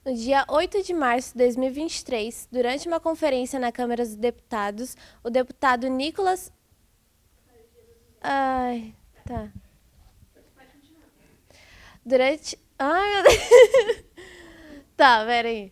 No dia 8 de março de 2023, durante uma conferência na Câmara dos Deputados, o deputado Nicolas... Ai, tá. Durante... Ai, meu Deus. Tá, peraí.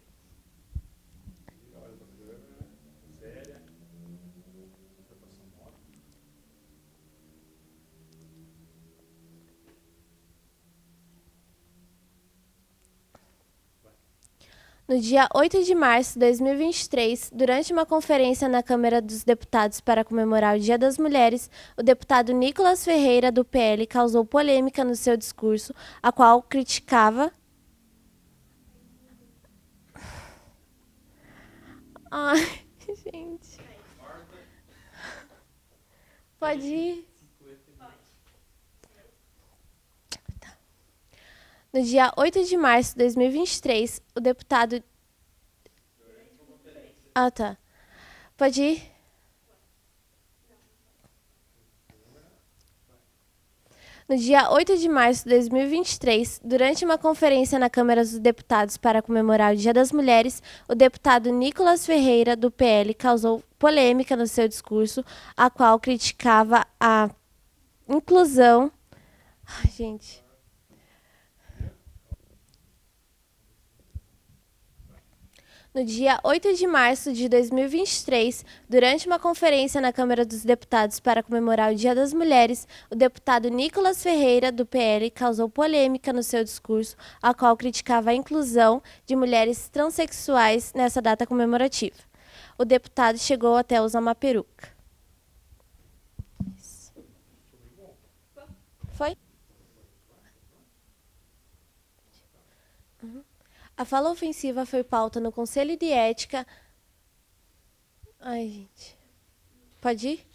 No dia 8 de março de 2023, durante uma conferência na Câmara dos Deputados para comemorar o Dia das Mulheres, o deputado Nicolas Ferreira, do PL, causou polêmica no seu discurso, a qual criticava... Ai, gente. Pode ir? No dia 8 de março de 2023, o deputado... Ah, tá. Pode ir? No dia 8 de março de 2023, durante uma conferência na Câmara dos Deputados para comemorar o Dia das Mulheres, o deputado Nicolas Ferreira, do PL, causou polêmica no seu discurso, a qual criticava a inclusão... Ai, gente... No dia 8 de março de 2023, durante uma conferência na Câmara dos Deputados para comemorar o Dia das Mulheres, o deputado Nicolas Ferreira, do PL, causou polêmica no seu discurso, a qual criticava a inclusão de mulheres transexuais nessa data comemorativa. O deputado chegou até a usar uma peruca. Foi? A fala ofensiva foi pauta no Conselho de Ética... Ai, gente. Pode ir?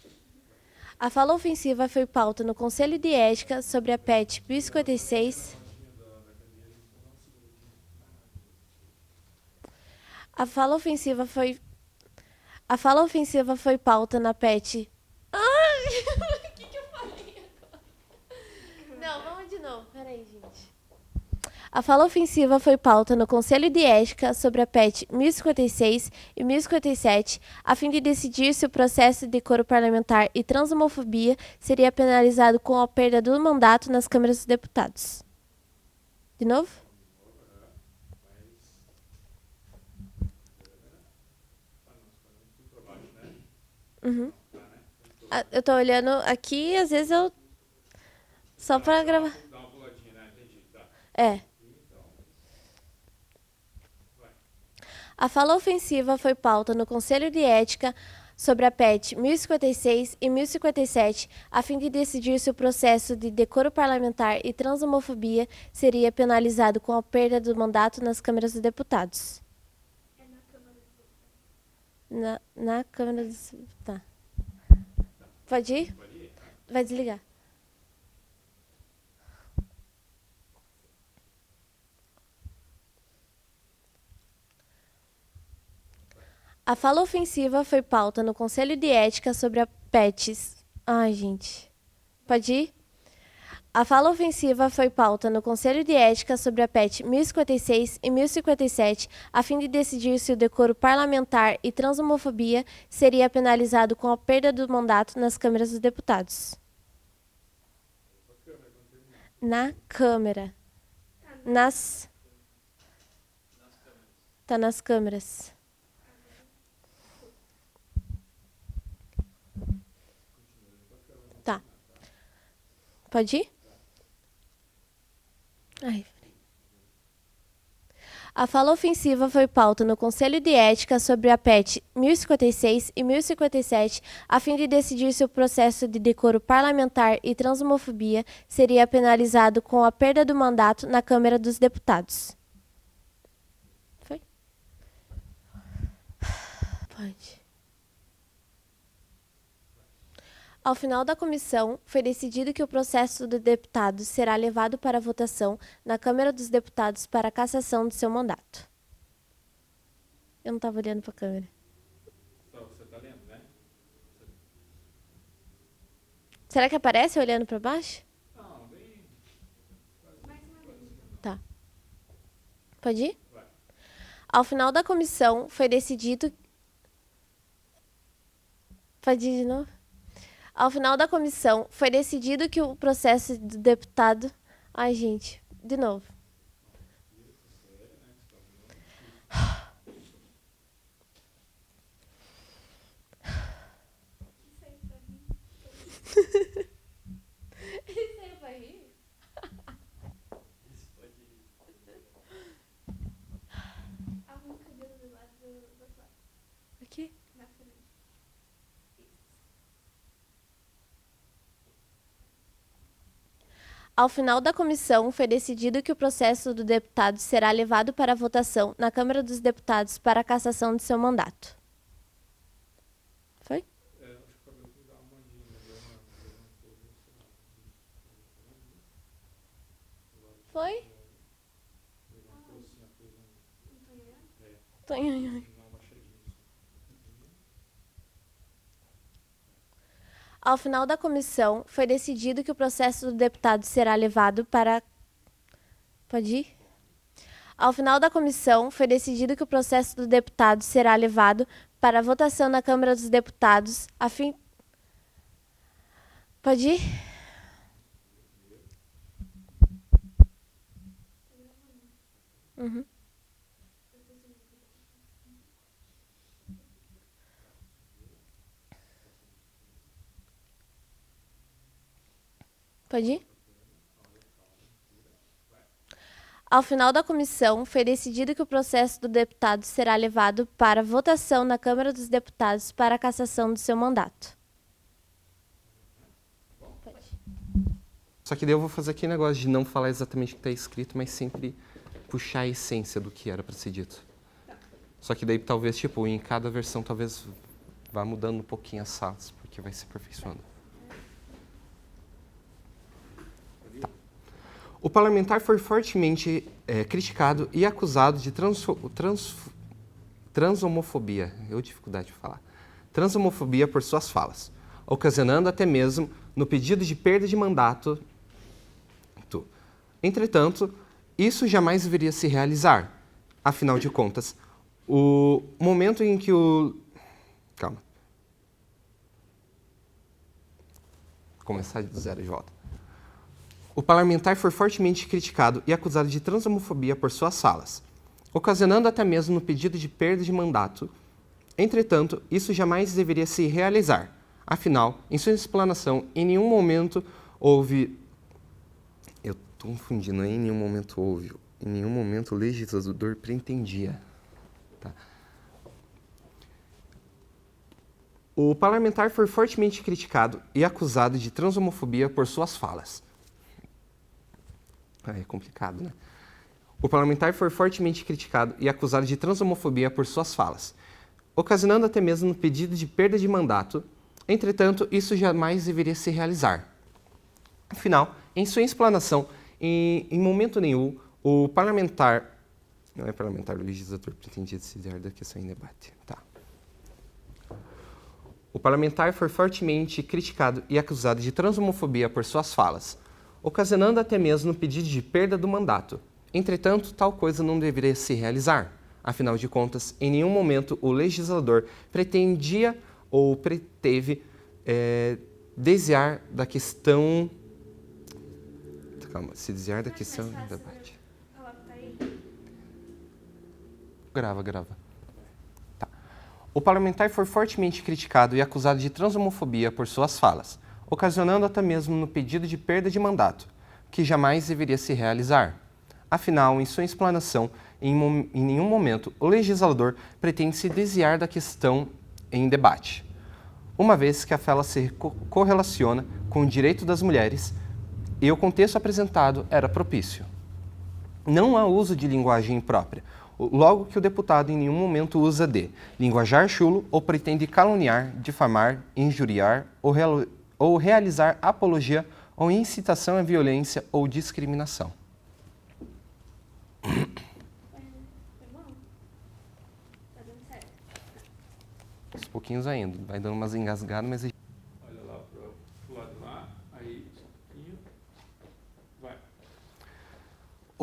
A fala ofensiva foi pauta no Conselho de Ética sobre a PET 1056. A fala ofensiva foi... A fala ofensiva foi pauta na PET... Ai! O que eu falei agora? Não, vamos de novo. Peraí, gente. A fala ofensiva foi pauta no Conselho de Ética sobre a PET 1056 e 1057, a fim de decidir se o processo de decoro parlamentar e transhomofobia seria penalizado com a perda do mandato nas câmaras dos deputados. De novo? Uhum. Eu tô olhando aqui, às vezes eu... Só pra gravar. É. A fala ofensiva foi pauta no Conselho de Ética sobre a PET 1056 e 1057, a fim de decidir se o processo de decoro parlamentar e transhomofobia seria penalizado com a perda do mandato nas câmaras dos deputados. Na Câmara dos... Tá. Pode ir? Vai desligar. A fala ofensiva foi pauta no Conselho de Ética sobre a PETs... Ai, gente. Pode ir? A fala ofensiva foi pauta no Conselho de Ética sobre a PET 1056 e 1057, a fim de decidir se o decoro parlamentar e transhomofobia seria penalizado com a perda do mandato nas câmaras dos deputados. Na Câmara. Nas... Tá nas câmaras. Tá. Pode ir? Ai. A fala ofensiva foi pauta no Conselho de Ética sobre a PET 1056 e 1057, a fim de decidir se o processo de decoro parlamentar e transhomofobia seria penalizado com a perda do mandato na Câmara dos Deputados. Foi? Pode. Ao final da comissão, foi decidido que o processo do deputado será levado para votação na Câmara dos Deputados para a cassação de seu mandato. Eu não estava olhando para a câmera. Você está lendo, né? Será que aparece olhando para baixo? Não, bem... Tá. Pode ir? Vai. Ao final da comissão, foi decidido... Pode ir de novo? Ao final da comissão, foi decidido que o processo do deputado... Ai, gente, de novo. Isso aí vai rir? Arruma o cabelo do lado do outro lado. Aqui? Na frente. Ao final da comissão, foi decidido que o processo do deputado será levado para votação na Câmara dos Deputados para a cassação de seu mandato. Foi? É, acho que acabou de dar uma mandinha, Foi? levantou assim a coisa. Tonhonhon. Não, uma cheguinha. Ao final da comissão, foi decidido que o processo do deputado será levado para... Pode ir? Ao final da comissão, foi decidido que o processo do deputado será levado para votação na Câmara dos Deputados, a fim... Pode ir? Uhum. Pode ir? Ao final da comissão, foi decidido que o processo do deputado será levado para votação na Câmara dos Deputados para a cassação do seu mandato. Só que daí eu vou fazer aquele negócio de não falar exatamente o que está escrito, mas sempre puxar a essência do que era para ser dito. Só que daí talvez, tipo, em cada versão talvez vá mudando um pouquinho as salas, porque vai se aperfeiçoando. Tá. O parlamentar foi fortemente criticado e acusado de transhomofobia. Eu dificuldade de falar. Transhomofobia por suas falas, ocasionando até mesmo no pedido de perda de mandato. Entretanto, isso jamais deveria se realizar. Afinal de contas, o momento em que o... Calma. Começar do zero de volta. O parlamentar foi fortemente criticado e acusado de transhomofobia por suas falas, ocasionando até mesmo no pedido de perda de mandato. Entretanto, isso jamais deveria se realizar. Afinal, em sua explanação, em nenhum momento houve... Eu estou confundindo, em nenhum momento houve. Em nenhum momento o legislador pretendia. Tá. O parlamentar foi fortemente criticado e acusado de transhomofobia por suas falas. É complicado, né? O parlamentar foi fortemente criticado e acusado de transhomofobia por suas falas, ocasionando até mesmo no pedido de perda de mandato. Entretanto, isso jamais deveria se realizar. Afinal, em sua explanação, em momento nenhum, o parlamentar... Não é parlamentar, o legislador pretendia decidir da questão em debate. Tá. O parlamentar foi fortemente criticado e acusado de transhomofobia por suas falas, ocasionando até mesmo no pedido de perda do mandato. Entretanto, tal coisa não deveria se realizar. Afinal de contas, em nenhum momento o legislador pretendia ou preteve desviar da questão... Calma, se desviar da questão em debate. Grava. Tá. O parlamentar foi fortemente criticado e acusado de transhomofobia por suas falas, ocasionando até mesmo no pedido de perda de mandato, que jamais deveria se realizar. Afinal, em sua explanação, em nenhum momento o legislador pretende se desviar da questão em debate, uma vez que a fala se correlaciona com o direito das mulheres e o contexto apresentado era propício. Não há uso de linguagem imprópria, logo que o deputado em nenhum momento usa de linguajar chulo ou pretende caluniar, difamar, injuriar ou realizar apologia ou incitação à violência ou discriminação. Foi bom? Tá dando certo? Aos pouquinhos ainda, vai dando umas engasgadas, mas... Olha lá pro lado lá, aí, só um pouquinho. Vai.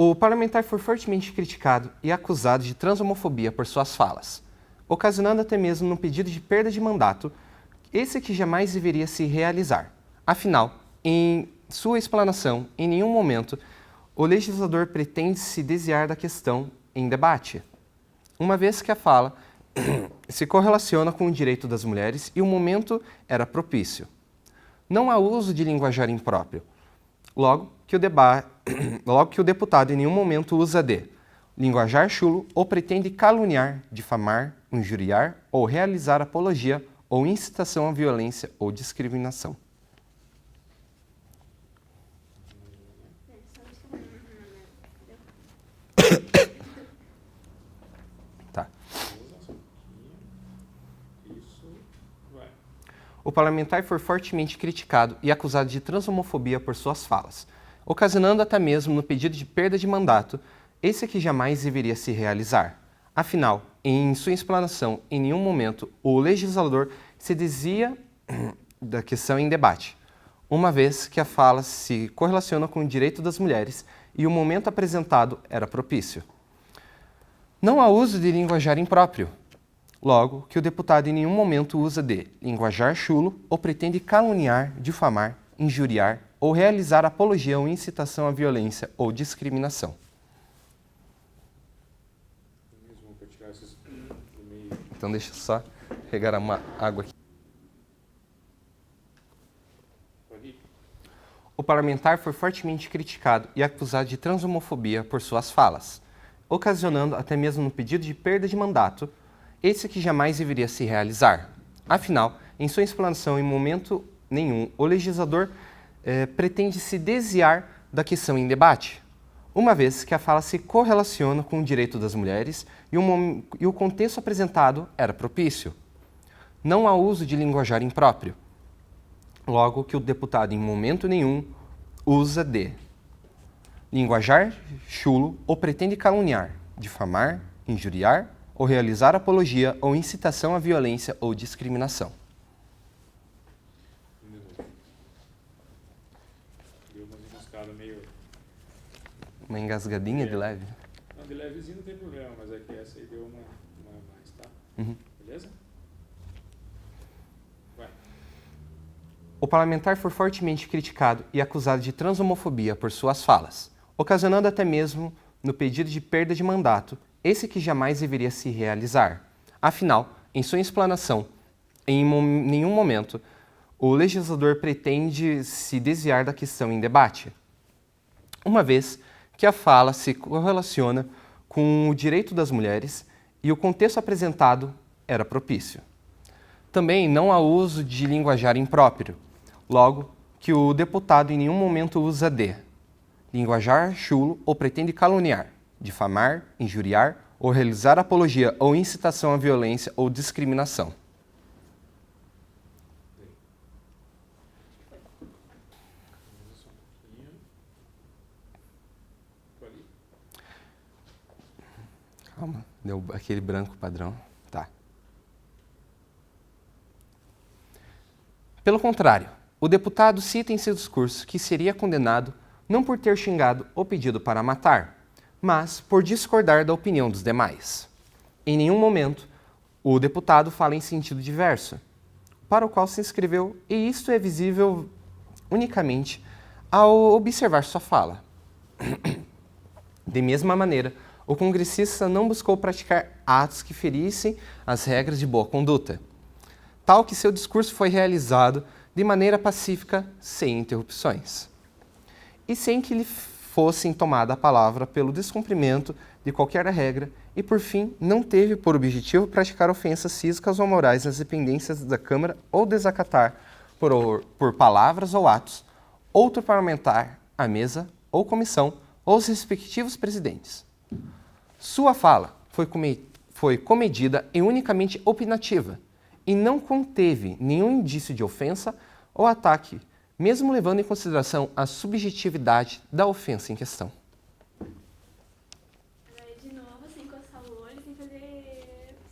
O parlamentar foi fortemente criticado e acusado de transhomofobia por suas falas, ocasionando até mesmo um pedido de perda de mandato, esse que jamais deveria se realizar. Afinal, em sua explanação, em nenhum momento, o legislador pretende se desviar da questão em debate, uma vez que a fala se correlaciona com o direito das mulheres e o momento era propício. Não há uso de linguajar impróprio, logo que o deputado em nenhum momento usa de linguajar chulo ou pretende caluniar, difamar, injuriar ou realizar apologia ou incitação à violência ou discriminação. Tá. Isso. Vai. O parlamentar foi fortemente criticado e acusado de transhomofobia por suas falas, ocasionando até mesmo no pedido de perda de mandato, esse que jamais deveria se realizar. Afinal, em sua explanação, em nenhum momento o legislador se desvia da questão em debate, uma vez que a fala se correlaciona com o direito das mulheres e o momento apresentado era propício. Não há uso de linguajar impróprio, logo que o deputado em nenhum momento usa de linguajar chulo ou pretende caluniar, difamar, injuriar ou realizar apologia ou incitação à violência ou discriminação. Mesmo para tirar esses do meio. Então deixa eu só regar uma água aqui. Pode ir. O parlamentar foi fortemente criticado e acusado de transhomofobia por suas falas, ocasionando até mesmo um pedido de perda de mandato, esse que jamais deveria se realizar. Afinal, em sua explanação, em momento nenhum, o legislador pretende se desviar da questão em debate, uma vez que a fala se correlaciona com o direito das mulheres e o contexto apresentado era propício. Não há uso de linguajar impróprio, logo que o deputado em momento nenhum usa de linguajar chulo ou pretende caluniar, difamar, injuriar ou realizar apologia ou incitação à violência ou discriminação. De novo. Deu umas enroscadas meio. Uma engasgadinha de leve. Não, de levezinho não tem problema, mas é que essa aí deu uma a mais, tá? Uhum. Beleza? Vai. O parlamentar foi fortemente criticado e acusado de transhomofobia por suas falas, ocasionando até mesmo no pedido de perda de mandato, esse que jamais deveria se realizar. Afinal, em sua explanação, em nenhum momento, o legislador pretende se desviar da questão em debate, uma vez que a fala se correlaciona com o direito das mulheres e o contexto apresentado era propício. Também não há uso de linguajar impróprio, logo que o deputado em nenhum momento usa de linguajar chulo ou pretende caluniar, difamar, injuriar ou realizar apologia ou incitação à violência ou discriminação. Vamos só um pouquinho. Pode ir. Calma, deu aquele branco padrão. Tá. Pelo contrário, o deputado cita em seu discurso que seria condenado não por ter xingado ou pedido para matar, mas por discordar da opinião dos demais. Em nenhum momento, o deputado fala em sentido diverso, para o qual se inscreveu, e isto é visível unicamente ao observar sua fala. De mesma maneira, o congressista não buscou praticar atos que ferissem as regras de boa conduta, tal que seu discurso foi realizado de maneira pacífica, sem interrupções, e sem que lhe fosse tomada a palavra pelo descumprimento de qualquer regra e, por fim, não teve por objetivo praticar ofensas físicas ou morais nas dependências da Câmara ou desacatar, por palavras ou atos, outro parlamentar, a mesa ou comissão ou os respectivos presidentes. Sua fala foi comedida e unicamente opinativa e não conteve nenhum indício de ofensa ou ataque, mesmo levando em consideração a subjetividade da ofensa em questão. Agora de novo, sem coçar o olho,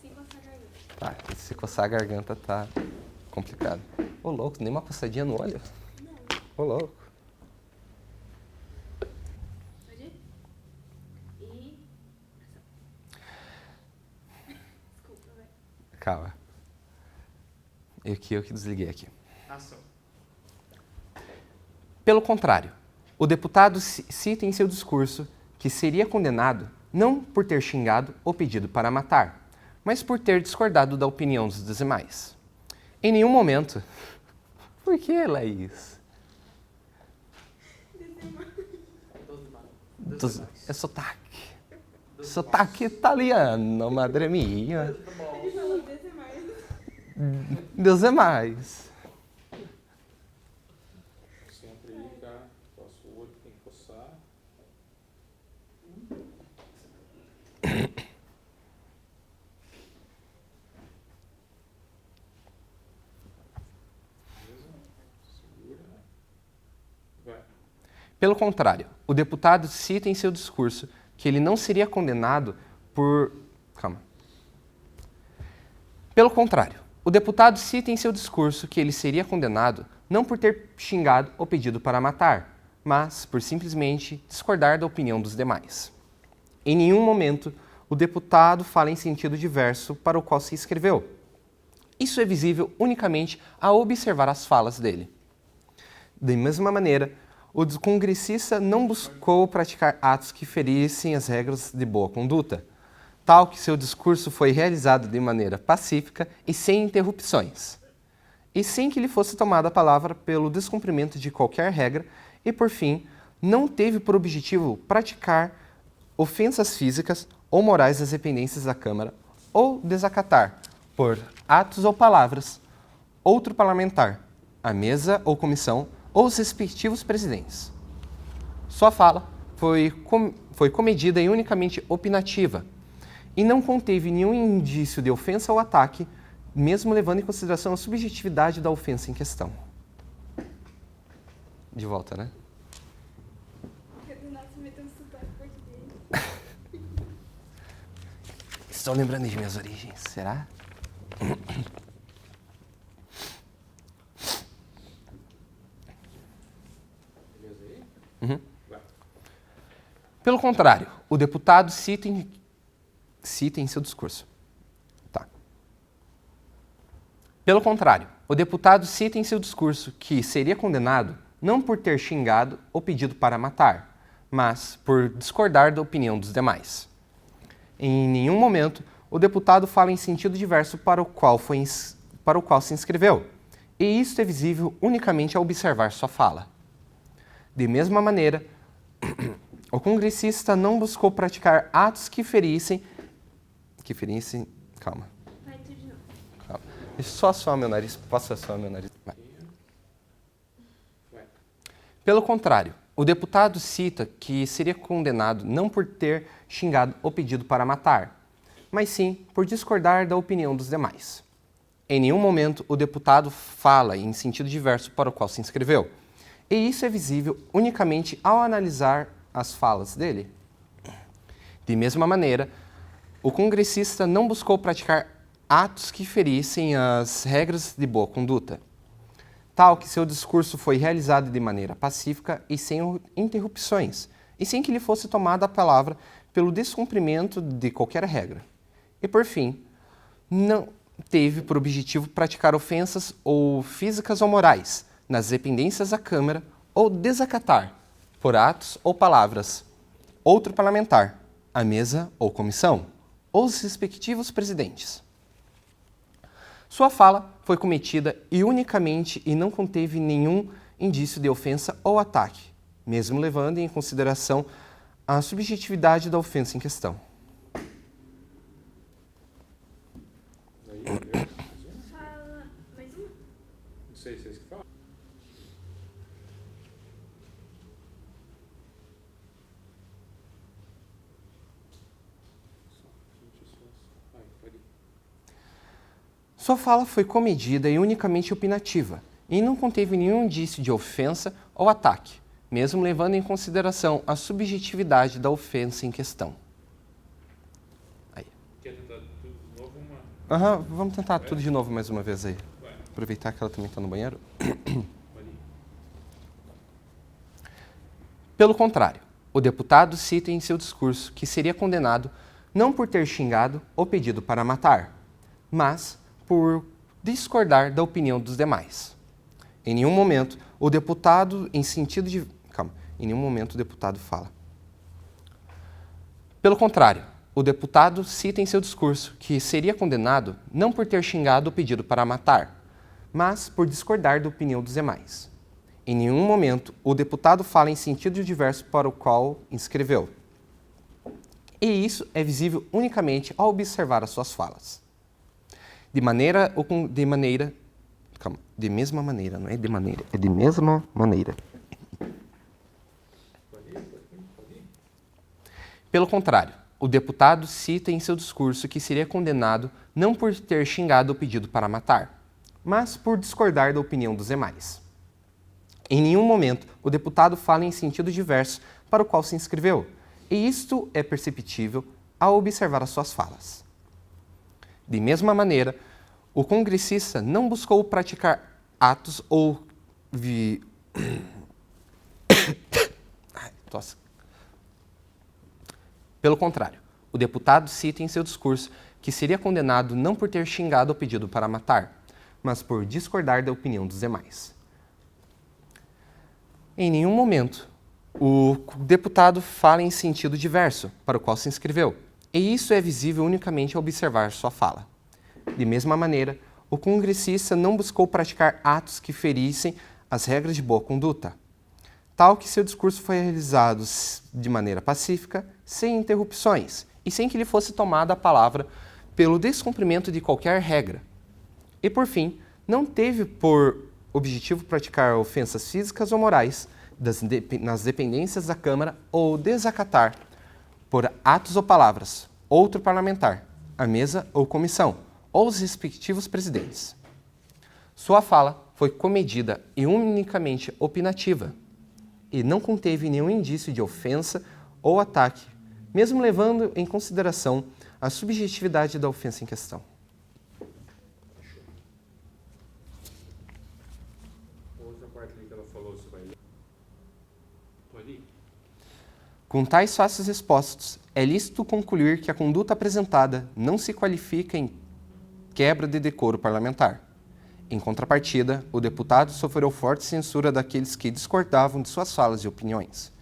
sem coçar a garganta. Tá, se coçar a garganta tá complicado. Ô louco, nem uma coçadinha no olho? Não, Ô louco. pode ir? Calma. Eu que desliguei aqui. Ação. Pelo contrário, o deputado cita em seu discurso que seria condenado não por ter xingado ou pedido para matar, mas por ter discordado da opinião dos demais. Em nenhum momento... Por que, Laís? É sotaque. Sotaque italiano, madre mia. Ele falou Deus é mais. Deus é mais. Sempre aí, tá? Coça o olho, tem que coçar. Beleza? Segura. Vai. Pelo contrário, o deputado cita em seu discurso que ele não seria condenado por... Calma. Pelo contrário, o deputado cita em seu discurso que ele seria condenado não por ter xingado ou pedido para matar, mas por simplesmente discordar da opinião dos demais. Em nenhum momento, o deputado fala em sentido diverso para o qual se inscreveu. Isso é visível unicamente ao observar as falas dele. Da mesma maneira, o congressista não buscou praticar atos que ferissem as regras de boa conduta, tal que seu discurso foi realizado de maneira pacífica e sem interrupções, e sem que lhe fosse tomada a palavra pelo descumprimento de qualquer regra, e, por fim, não teve por objetivo praticar ofensas físicas ou morais às dependências da Câmara, ou desacatar, por atos ou palavras, outro parlamentar, a mesa ou comissão, ou os respectivos presidentes. Sua fala foi comedida e unicamente opinativa, e não conteve nenhum indício de ofensa ou ataque, mesmo levando em consideração a subjetividade da ofensa em questão. De volta, né? Porque do nada você meteu um sotaque português. Estou lembrando de minhas origens, será? Beleza aí? Uhum. Vai. Pelo contrário, o deputado cita em seu discurso. Tá. Pelo contrário, o deputado cita em seu discurso que seria condenado não por ter xingado ou pedido para matar, mas por discordar da opinião dos demais. Em nenhum momento, o deputado fala em sentido diverso para o qual se inscreveu, e isso é visível unicamente ao observar sua fala. De mesma maneira, o congressista não buscou praticar atos que ferissem... Calma. Vai tudo de novo. Calma. Deixa eu só assoar meu nariz. Posso assoar meu nariz? Vai. Vai. Pelo contrário, o deputado cita que seria condenado não por ter xingado ou pedido para matar, mas sim por discordar da opinião dos demais. Em nenhum momento o deputado fala em sentido diverso para o qual se inscreveu, e isso é visível unicamente ao analisar as falas dele. De mesma maneira, o congressista não buscou praticar atos que ferissem as regras de boa conduta, tal que seu discurso foi realizado de maneira pacífica e sem interrupções, e sem que lhe fosse tomada a palavra pelo descumprimento de qualquer regra. E, por fim, não teve por objetivo praticar ofensas ou físicas ou morais nas dependências da Câmara ou desacatar, por atos ou palavras, outro parlamentar, a mesa ou comissão, ou os respectivos presidentes. Sua fala foi cometida e unicamente e não conteve nenhum indício de ofensa ou ataque, mesmo levando em consideração a subjetividade da ofensa em questão. Aí, beleza? Mais uma? Fala mais uma? Não sei se é isso que fala. Vai, pode ir. Sua fala foi comedida e unicamente opinativa, e não conteve nenhum indício de ofensa ou ataque, mesmo levando em consideração a subjetividade da ofensa em questão. Aí. Quer tentar tudo de novo? Vamos tentar tudo de novo mais uma vez aí. Vai, Aproveitar que ela também está no banheiro. pode ir. Pelo contrário, o deputado cita em seu discurso que seria condenado não por ter xingado ou pedido para matar, mas por discordar da opinião dos demais. Em nenhum momento o deputado em nenhum momento o deputado fala. Pelo contrário, o deputado cita em seu discurso que seria condenado não por ter xingado o pedido para matar, mas por discordar da opinião dos demais. Em nenhum momento o deputado fala em sentido diverso para o qual inscreveu. E isso é visível unicamente ao observar as suas falas. De mesma maneira, não é de maneira, é de mesma maneira. Pelo contrário, o deputado cita em seu discurso que seria condenado não por ter xingado o pedido para matar, mas por discordar da opinião dos demais. Em nenhum momento o deputado fala em sentido diverso para o qual se inscreveu, e isto é perceptível ao observar as suas falas. De mesma maneira, o congressista não buscou praticar atos ou Pelo contrário, o deputado cita em seu discurso que seria condenado não por ter xingado o pedido para matar, mas por discordar da opinião dos demais. Em nenhum momento, o deputado fala em sentido diverso para o qual se inscreveu, e isso é visível unicamente ao observar sua fala. De mesma maneira, o congressista não buscou praticar atos que ferissem as regras de boa conduta, tal que seu discurso foi realizado de maneira pacífica, sem interrupções e sem que lhe fosse tomada a palavra pelo descumprimento de qualquer regra. E, por fim, não teve por objetivo praticar ofensas físicas ou morais nas dependências da Câmara ou desacatar, por atos ou palavras, outro parlamentar, a mesa ou comissão, ou os respectivos presidentes. Sua fala foi comedida e unicamente opinativa, e não conteve nenhum indício de ofensa ou ataque, mesmo levando em consideração a subjetividade da ofensa em questão. Outra parte ali que ela falou, você vai ler? Pode ir? Com tais fatos expostos, é lícito concluir que a conduta apresentada não se qualifica em quebra de decoro parlamentar. Em contrapartida, o deputado sofreu forte censura daqueles que discordavam de suas falas e opiniões,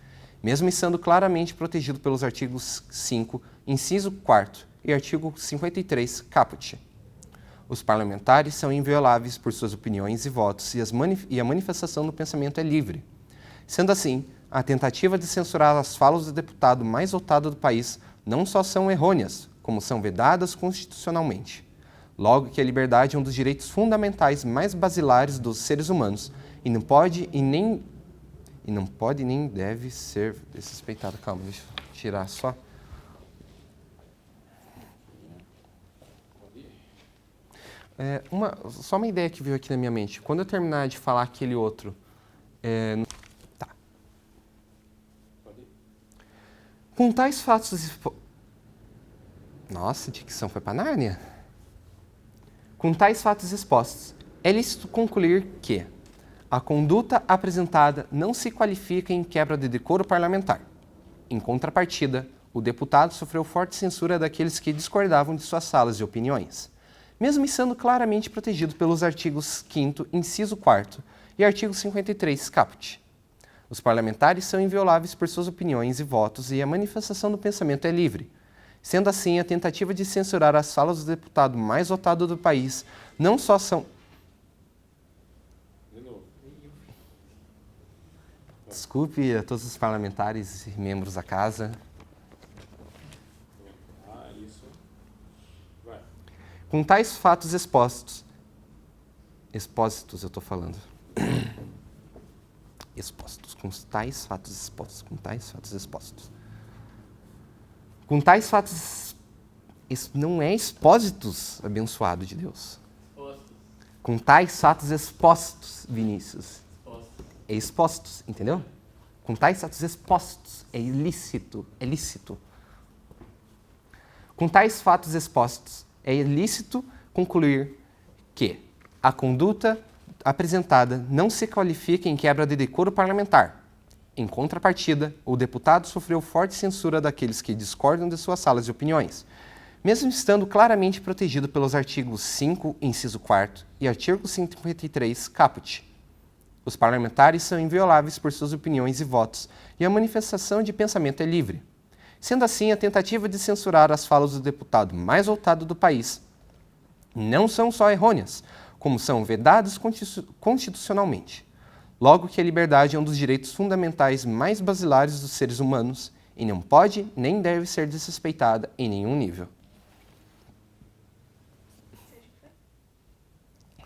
mesmo estando claramente protegido pelos artigos 5, inciso 4 e artigo 53, caput. Os parlamentares são invioláveis por suas opiniões e votos e a manifestação do pensamento é livre. Sendo assim, a tentativa de censurar as falas do deputado mais votado do país não só são errôneas, como são vedadas constitucionalmente. Logo que a liberdade é um dos direitos fundamentais mais basilares dos seres humanos e não pode nem deve ser desrespeitada. Calma, deixa eu tirar só. Só uma ideia que veio aqui na minha mente. Quando eu terminar de falar aquele outro... Tá. Com tais fatos... Nossa, a dicção foi para Nárnia? Com tais fatos expostos, é lícito concluir que a conduta apresentada não se qualifica em quebra de decoro parlamentar. Em contrapartida, o deputado sofreu forte censura daqueles que discordavam de suas falas e opiniões, mesmo estando claramente protegido pelos artigos 5º, inciso 4º e artigo 53, caput. Os parlamentares são invioláveis por suas opiniões e votos e a manifestação do pensamento é livre. Sendo assim, a tentativa de censurar as falas do deputado mais votado do país não só são... De novo. Desculpe a todos os parlamentares e membros da casa. Isso. Vai. Com tais fatos expostos... Expósitos, eu estou falando. Expostos. Com tais fatos expostos. Com tais fatos expostos. Com tais fatos... Isso não é expósitos, abençoado de Deus. Expostos. Com tais fatos expostos, Vinícius. Expostos. É expostos, entendeu? Com tais fatos expostos, é ilícito, é lícito. Com tais fatos expostos, é ilícito concluir que a conduta apresentada não se qualifica em quebra de decoro parlamentar. Em contrapartida, o deputado sofreu forte censura daqueles que discordam de suas falas e opiniões, mesmo estando claramente protegido pelos artigos 5, inciso 4 e artigo 153, caput. Os parlamentares são invioláveis por suas opiniões e votos, e a manifestação de pensamento é livre. Sendo assim, a tentativa de censurar as falas do deputado mais votado do país não são só errôneas, como são vedadas constitucionalmente. Logo que a liberdade é um dos direitos fundamentais mais basilares dos seres humanos e não pode nem deve ser desrespeitada em nenhum nível.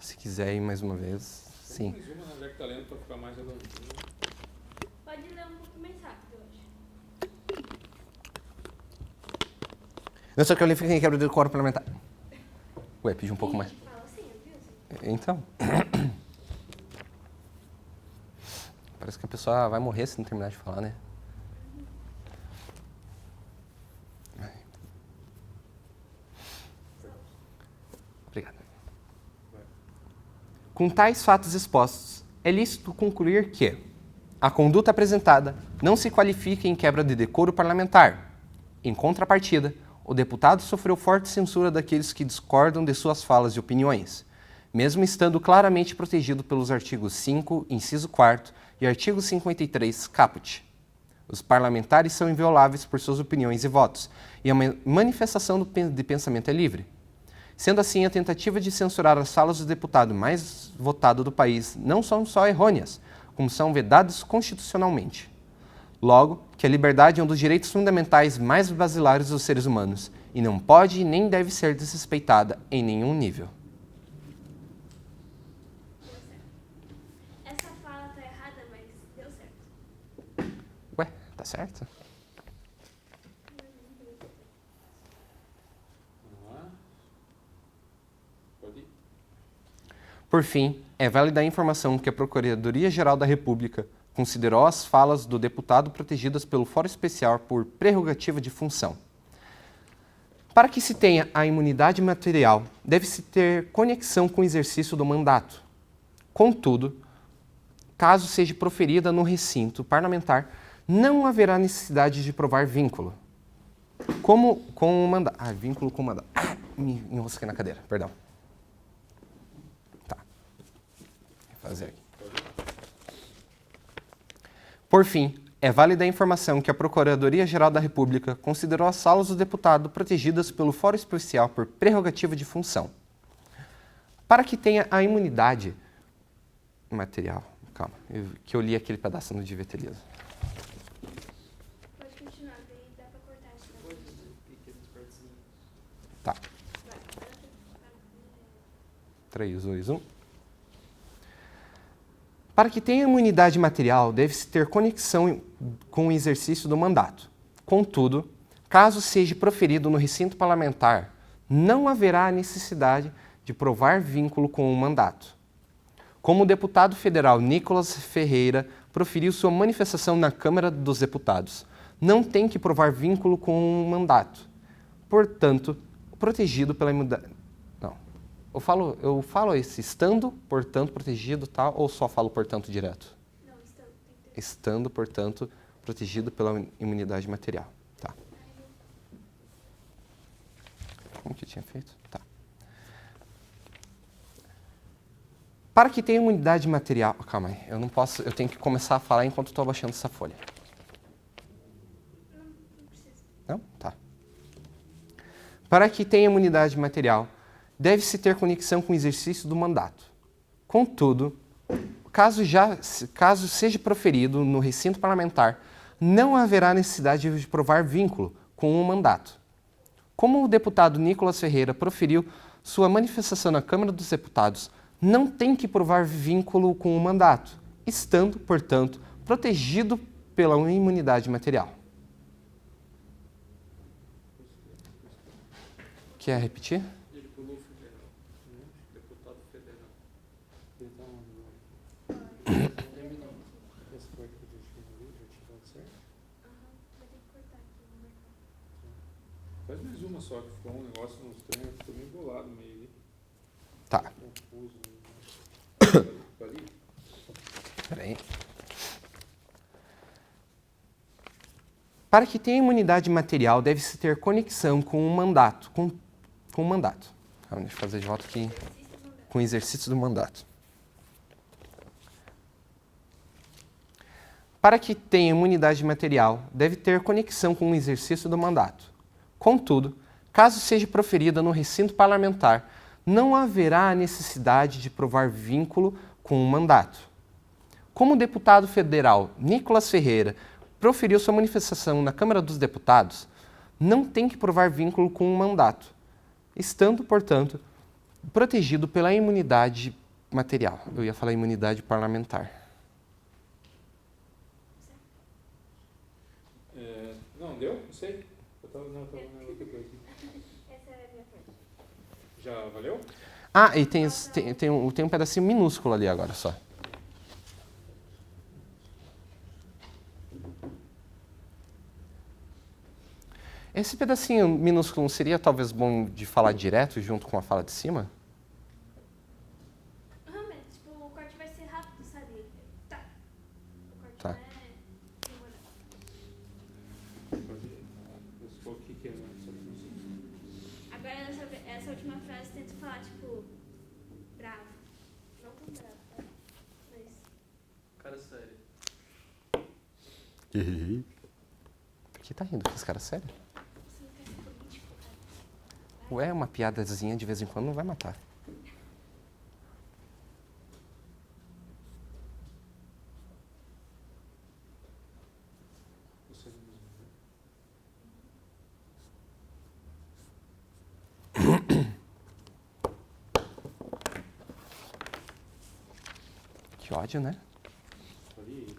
Se quiser ir mais uma vez, sim. Mais uma, já que tá lendo, para ficar mais redondinho. Pode ler um pouco mais rápido, eu acho. Eu só que eu li fiquei em quebra do decoro parlamentar. Ué, pedi um pouco mais. Fala assim, viu? Então. Parece que a pessoa vai morrer se não terminar de falar, né? Obrigado. Com tais fatos expostos, é lícito concluir que a conduta apresentada não se qualifica em quebra de decoro parlamentar. Em contrapartida, o deputado sofreu forte censura daqueles que discordam de suas falas e opiniões, mesmo estando claramente protegido pelos artigos 5, inciso 4 e artigo 53, caput. Os parlamentares são invioláveis por suas opiniões e votos, e a manifestação de pensamento é livre. Sendo assim, a tentativa de censurar as falas do deputado mais votado do país não são só errôneas, como são vedadas constitucionalmente. Logo, que a liberdade é um dos direitos fundamentais mais basilares dos seres humanos e não pode nem deve ser desrespeitada em nenhum nível. Essa fala tá errada, mas deu certo. Ué, tá certo? Vamos lá. Pode ir. Por fim, é válida a informação que a Procuradoria-Geral da República considerou as falas do deputado protegidas pelo Fórum Especial por prerrogativa de função. Para que se tenha a imunidade material, deve-se ter conexão com o exercício do mandato. Contudo, caso seja proferida no recinto parlamentar, não haverá necessidade de provar vínculo. Como com o mandato. Vínculo com o mandato. Me enrosquei na cadeira, perdão. Tá. Vou fazer aqui. Por fim, é válida a informação que a Procuradoria-Geral da República considerou as falas do deputado protegidas pelo Fórum Especial por prerrogativa de função. Para que tenha a imunidade material, calma, que eu li aquele pedaço, não devia ter lido. Pode continuar, daí dá pra cortar isso. Tá. 3, 2, 1. Para que tenha imunidade material, deve-se ter conexão com o exercício do mandato. Contudo, caso seja proferido no recinto parlamentar, não haverá necessidade de provar vínculo com o mandato. Como o deputado federal Nicolas Ferreira proferiu sua manifestação na Câmara dos Deputados, não tem que provar vínculo com o mandato. Portanto, protegido pela imunidade... Eu falo esse estando, portanto, protegido, tal, ou só falo portanto direto? Não, estando, tem que ter. Estando, portanto, protegido pela imunidade material. Tá. Como que eu tinha feito? Tá. Para que tenha imunidade material... Calma aí, eu não posso... Eu tenho que começar a falar enquanto estou abaixando essa folha. Não precisa. Não? Tá. Para que tenha imunidade material, deve-se ter conexão com o exercício do mandato. Contudo, caso seja proferido no recinto parlamentar, não haverá necessidade de provar vínculo com o mandato. Como o deputado Nicolas Ferreira proferiu sua manifestação na Câmara dos Deputados, não tem que provar vínculo com o mandato, estando, portanto, protegido pela imunidade material. Quer repetir? Ele pulou federal. Deputado federal. Ele tá onde agora? Essa parte que eu deixei ali, já tinha dado certo? Vai ter que cortar aqui, vou marcar. Faz mais uma só, que ficou um negócio nos treinos, ficou meio embolado no meio ali. Tá. Confuso. Ali? Peraí. Para que tenha imunidade material, deve-se ter conexão com o mandato. Com o mandato. Deixa eu fazer de volta aqui. Com o exercício do mandato. Para que tenha imunidade material, deve ter conexão com o exercício do mandato. Contudo, caso seja proferida no recinto parlamentar, não haverá a necessidade de provar vínculo com o mandato. Como o deputado federal Nicolas Ferreira proferiu sua manifestação na Câmara dos Deputados, não tem que provar vínculo com o mandato, estando, portanto, protegido pela imunidade material. Eu ia falar imunidade parlamentar. Não, deu? Não sei. Eu tava na outra coisa. Essa é a minha parte. Já valeu? Ah, e tem um pedacinho minúsculo ali agora só. Esse pedacinho minúsculo seria talvez bom de falar direto junto com a fala de cima? Mas, tipo, o corte vai ser rápido, sabe? Tá. O corte Tá. não é demorado. O que é, né? Agora, essa última frase, tenta falar, tipo, bravo. Não tão bravo, tá? Mas... Cara sério. Por que tá rindo? Esse cara sério? Você não quer ser político, cara. Ué, uma piadazinha de vez em quando não vai matar. Você mesmo, né? Que ódio, né? Ali.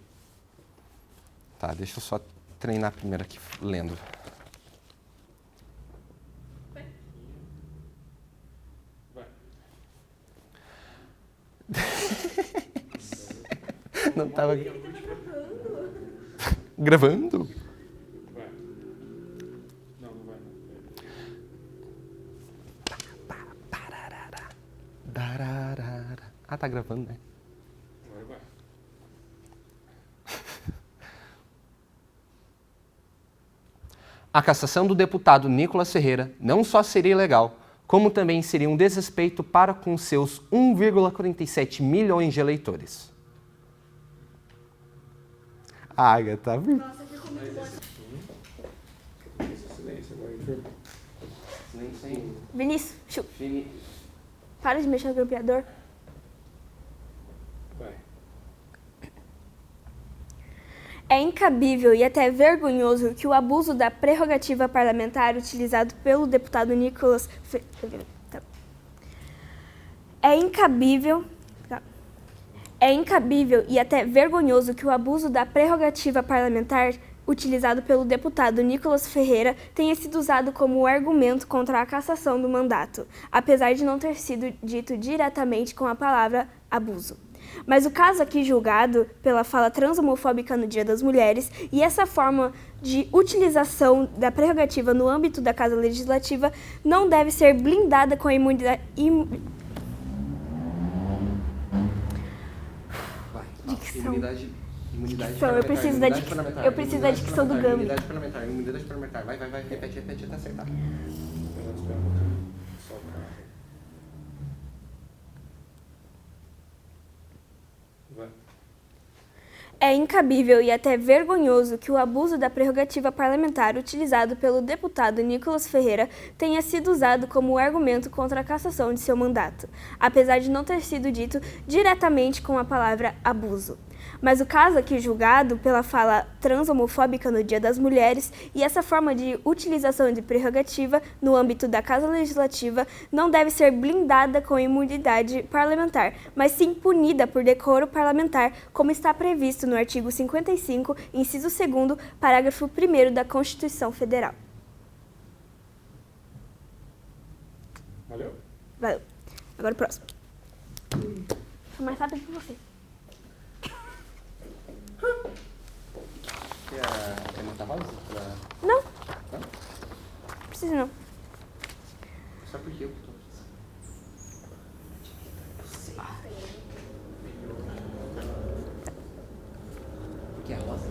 Tá, deixa eu só treinar primeiro aqui, lendo. Vai. Não tava gravando? Vai. Não, não vai não. Dararara. Ah, tá gravando, né? Agora vai. A cassação do deputado Nicolas Ferreira não só seria ilegal, como também seria um desrespeito para com seus 1,47 milhões de eleitores. Agatha, Nossa, ficou muito bom. Silêncio agora, enfermo. Vinícius, para de mexer no grampeador. Vai. É incabível e até vergonhoso que o abuso da prerrogativa parlamentar utilizado pelo deputado Nicolas Ferreira... É incabível e até vergonhoso que o abuso da prerrogativa parlamentar utilizado pelo deputado Nicolas Ferreira tenha sido usado como argumento contra a cassação do mandato, apesar de não ter sido dito diretamente com a palavra abuso. Mas o caso aqui julgado pela fala transhomofóbica no Dia das Mulheres e essa forma de utilização da prerrogativa no âmbito da Casa Legislativa não deve ser blindada com a imunidade... Imunidade Dicção, eu preciso da dicção do Gami. Imunidade parlamentar. Vai, repete até acertar. Espera um pouquinho. Só pra... Vai. É incabível e até vergonhoso que o abuso da prerrogativa parlamentar utilizado pelo deputado Nicolas Ferreira tenha sido usado como argumento contra a cassação de seu mandato, apesar de não ter sido dito diretamente com a palavra abuso. Mas o caso aqui julgado pela fala transhomofóbica no Dia das Mulheres e essa forma de utilização de prerrogativa no âmbito da Casa Legislativa não deve ser blindada com imunidade parlamentar, mas sim punida por decoro parlamentar, como está previsto no artigo 55, inciso 2º, parágrafo 1º da Constituição Federal. Valeu? Valeu. Agora o próximo. Foi mais rápido que você. Quer matar pausa? Não. Não? Não precisa não. Só porque eu tô... Porque é rosa?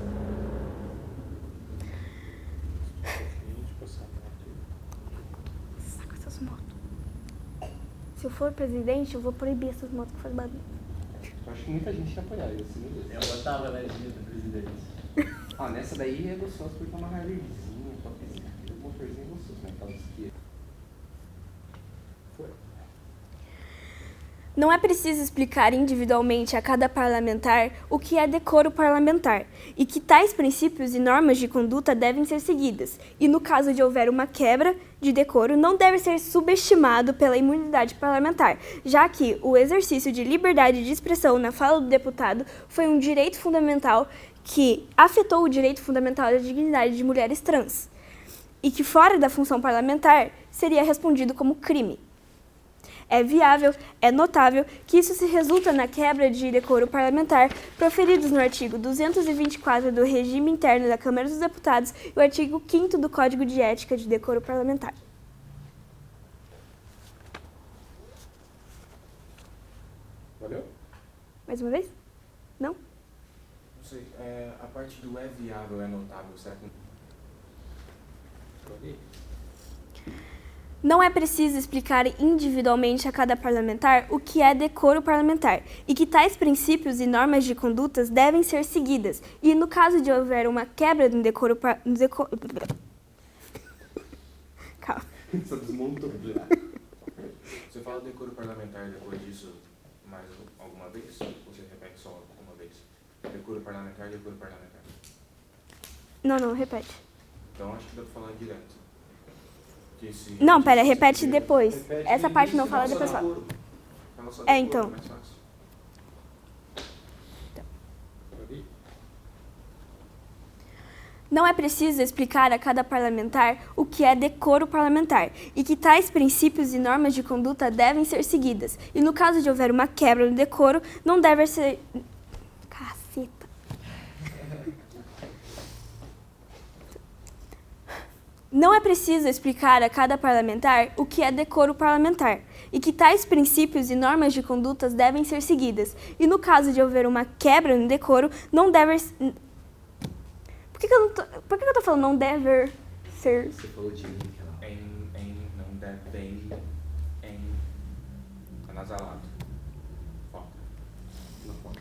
Se eu for presidente, eu vou proibir essas motos que fazem barulho. Eu acho que muita gente ia apoiar isso, meu Deus. Eu botava na legenda do presidente. Ó, nessa daí é gostoso porque é uma Harleyzinha, topzinha. O motorzinho é gostoso, né? Aquelas que... Foi. Não é preciso explicar individualmente a cada parlamentar o que é decoro parlamentar e que tais princípios e normas de conduta devem ser seguidas, e no caso de houver uma quebra de decoro, não deve ser subestimado pela imunidade parlamentar, já que o exercício de liberdade de expressão na fala do deputado foi um direito fundamental que afetou o direito fundamental da dignidade de mulheres trans, e que fora da função parlamentar seria respondido como crime. É viável, é notável que isso se resulta na quebra de decoro parlamentar proferidos no artigo 224 do Regime Interno da Câmara dos Deputados e o artigo 5º do Código de Ética de Decoro Parlamentar. Valeu? Mais uma vez? Não? Não sei, a parte do é viável, é notável, certo? Pode ir. Não é preciso explicar individualmente a cada parlamentar o que é decoro parlamentar e que tais princípios e normas de condutas devem ser seguidas, e no caso de houver uma quebra do decoro... Calma. Só desmontou já. Você fala decoro parlamentar depois disso mais alguma vez? Ou você repete só uma vez? Decoro parlamentar, decoro parlamentar. Não, repete. Então acho que dá pra falar direto. Não, pera, repete depois. Repete Essa no parte não início, fala, Só depois fala. decoro. Fala só É, decoro, então. mais fácil. Pode ir. Não é preciso explicar a cada parlamentar o que é decoro parlamentar e que tais princípios e normas de conduta devem ser seguidas. E no caso de houver uma quebra no decoro, não deve ser... Caceta. Não é preciso explicar a cada parlamentar o que é decoro parlamentar e que tais princípios e normas de conduta devem ser seguidas. E no caso de houver uma quebra no decoro, não deve... Por que eu tô falando não deve ser... Você falou de mim, aquela... Não deve, anasalado. Falta. Não pode.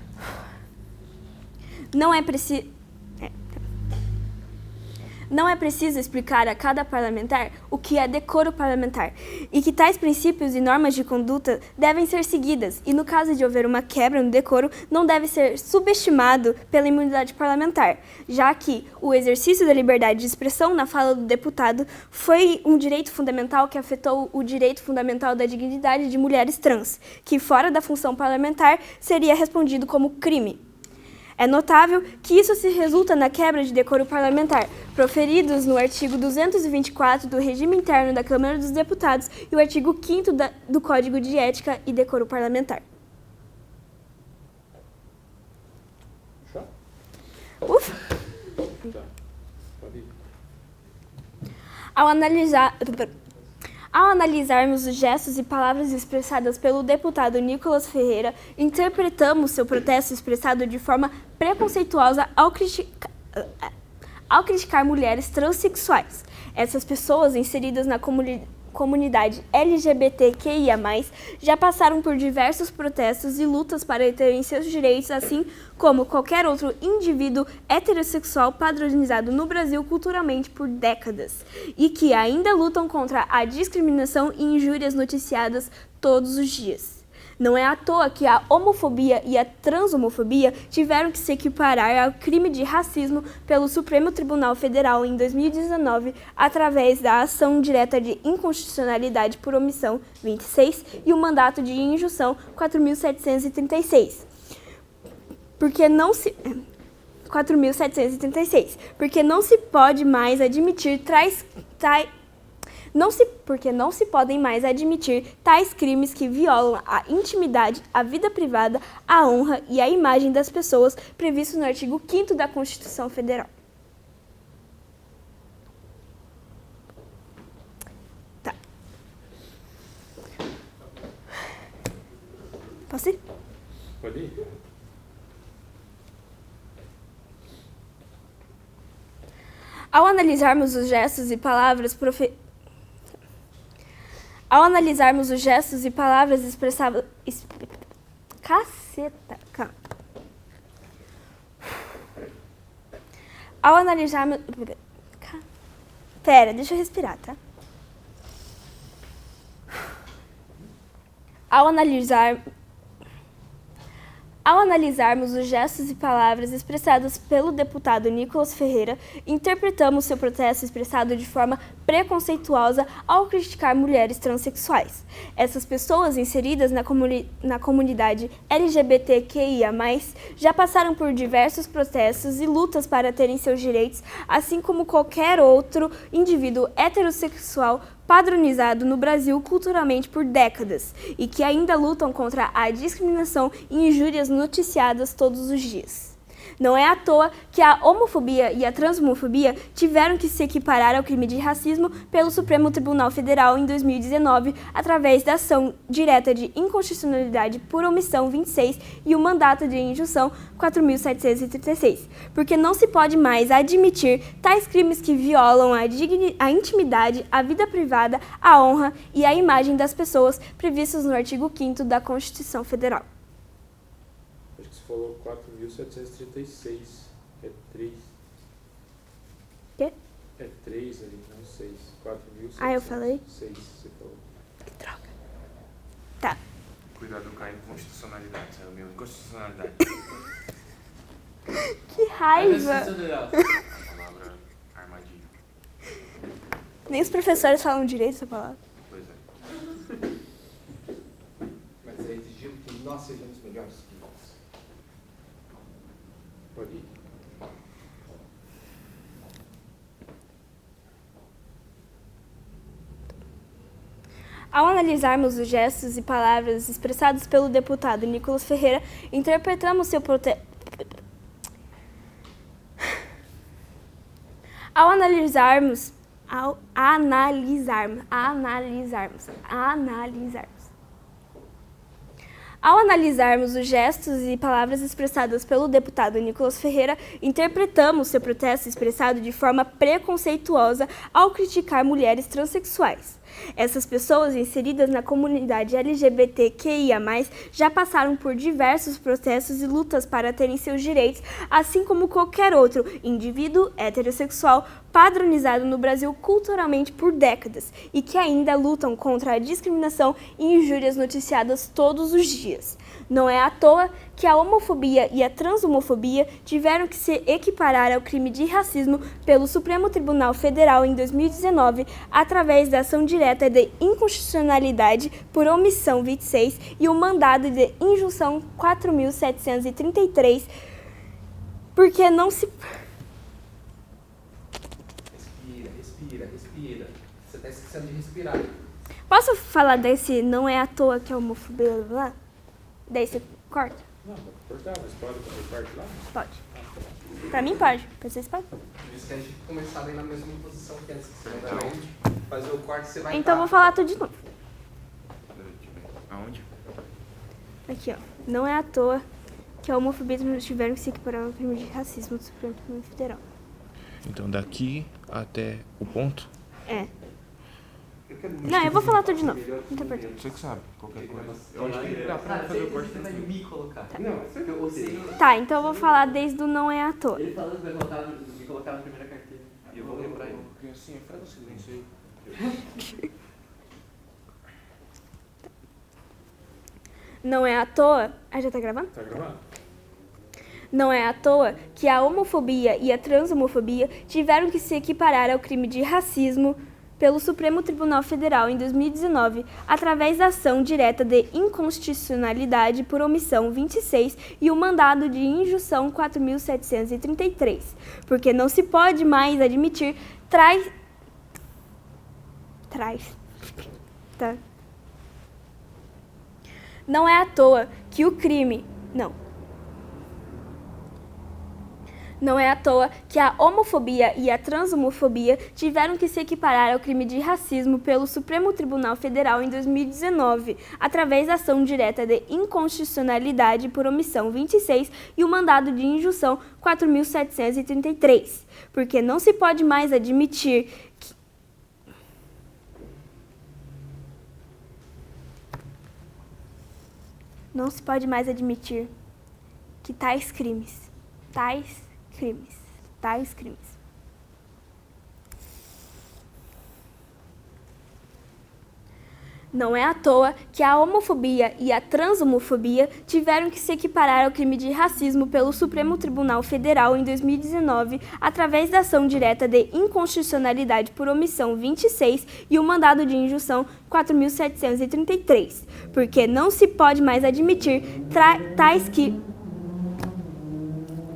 Não é preciso explicar a cada parlamentar o que é decoro parlamentar e que tais princípios e normas de conduta devem ser seguidas, e no caso de houver uma quebra no decoro, não deve ser subestimado pela imunidade parlamentar, já que o exercício da liberdade de expressão na fala do deputado foi um direito fundamental que afetou o direito fundamental da dignidade de mulheres trans, que fora da função parlamentar seria respondido como crime. É notável que isso se resulta na quebra de decoro parlamentar, proferidos no artigo 224 do Regime Interno da Câmara dos Deputados e o artigo 5º do Código de Ética e Decoro Parlamentar. Fechou? Ufa! Tá. Pode ir. Ao analisarmos os gestos e palavras expressadas pelo deputado Nicolas Ferreira, interpretamos seu protesto expressado de forma preconceituosa ao criticar mulheres transexuais. Essas pessoas inseridas na comunidade LGBTQIA+, já passaram por diversos protestos e lutas para terem seus direitos, assim como qualquer outro indivíduo heterossexual padronizado no Brasil culturalmente por décadas, e que ainda lutam contra a discriminação e injúrias noticiadas todos os dias. Não é à toa que a homofobia e a transhomofobia tiveram que se equiparar ao crime de racismo pelo Supremo Tribunal Federal em 2019, através da ação direta de inconstitucionalidade por omissão 26 e o mandato de injunção 4.736. Porque não se pode mais admitir porque não se podem mais admitir tais crimes que violam a intimidade, a vida privada, a honra e a imagem das pessoas previstos no artigo 5º da Constituição Federal. Tá. Posso ir? Pode ir. Ao analisarmos os gestos e palavras Ao analisarmos os gestos e palavras expressados... Caceta! Calma. Ao analisarmos... Pera, deixa eu respirar, tá? Ao analisarmos os gestos e palavras expressados pelo deputado Nicolas Ferreira, interpretamos seu protesto expressado de forma preconceituosa ao criticar mulheres transexuais. Essas pessoas inseridas na comunidade LGBTQIA+, já passaram por diversos protestos e lutas para terem seus direitos, assim como qualquer outro indivíduo heterossexual padronizado no Brasil culturalmente por décadas e que ainda lutam contra a discriminação e injúrias noticiadas todos os dias. Não é à toa que a homofobia e a transmofobia tiveram que se equiparar ao crime de racismo pelo Supremo Tribunal Federal em 2019 através da ação direta de inconstitucionalidade por omissão 26 e o mandato de injunção 4.736, porque não se pode mais admitir tais crimes que violam a intimidade, a vida privada, a honra e a imagem das pessoas previstos no artigo 5º da Constituição Federal. Acho que você falou 4.736. É 3. Quê? É 3 ali, não 6. 4.706. Ah, eu falei? 6, você falou. Que droga. Tá. Cuidado com a inconstitucionalidade, saiu meu inconstitucionalidade. Que raiva! A palavra armadilha. Nem os professores falam direito essa palavra. Pois é. Mas é exigido que nós sejamos melhores que nós. Pode ir. Ao analisarmos os gestos e palavras expressados pelo deputado Nicolas Ferreira, interpretamos seu protesto. Ao analisarmos os gestos e palavras expressadas pelo deputado Nicolas Ferreira, interpretamos seu protesto expressado de forma preconceituosa ao criticar mulheres transexuais. Essas pessoas inseridas na comunidade LGBTQIA+, já passaram por diversos protestos e lutas para terem seus direitos, assim como qualquer outro indivíduo heterossexual padronizado no Brasil culturalmente por décadas e que ainda lutam contra a discriminação e injúrias noticiadas todos os dias. Não é à toa que a homofobia e a transhomofobia tiveram que se equiparar ao crime de racismo pelo Supremo Tribunal Federal em 2019 através da ação direta de inconstitucionalidade por omissão 26 e o mandado de injunção 4.733, porque não se... Respira. Você está esquecendo de respirar. Posso falar desse não é à toa que a homofobia lá? Daí você corta? Não, dá pra cortar, mas pode fazer parte lá? Pode. Pra mim pode, pra vocês podem. Por isso que a gente começar daí na mesma posição que antes. Você vai fazer o corte, você vai... Então eu vou falar tudo de novo. Aonde? Aqui, ó. Não é à toa que a homofobia tiveram que se equiparar ao crime de racismo do Supremo Tribunal Federal. Então daqui até o ponto? É. Não, eu vou falar tudo de novo. Não tem importância. Você que sabe, qualquer coisa. Eu acho que dá pra fazer o corte. Você vai me colocar. Não, Eu sei. Tá, então eu vou falar desde o não é à toa. Ele falando que vai me colocar na primeira carteira. E eu vou lembrar ele. Porque assim, faz o silêncio aí. Não é à toa... Ah, já tá gravando? tá gravado? Não é à toa que a homofobia e a transhomofobia tiveram que se equiparar ao crime de racismo pelo Supremo Tribunal Federal em 2019, através da ação direta de inconstitucionalidade por omissão 26 e o mandado de injunção 4.733, porque não se pode mais admitir Tá. Não é à toa que o crime... Não é à toa que a homofobia e a transhomofobia tiveram que se equiparar ao crime de racismo pelo Supremo Tribunal Federal em 2019, através da ação direta de inconstitucionalidade por omissão 26 e o mandado de injunção 4.733, porque não se pode mais admitir que... Não se pode mais admitir que tais crimes. Não é à toa que a homofobia e a transhomofobia tiveram que se equiparar ao crime de racismo pelo Supremo Tribunal Federal em 2019, através da ação direta de inconstitucionalidade por omissão 26 e o mandado de injunção 4.733, porque não se pode mais admitir tais que...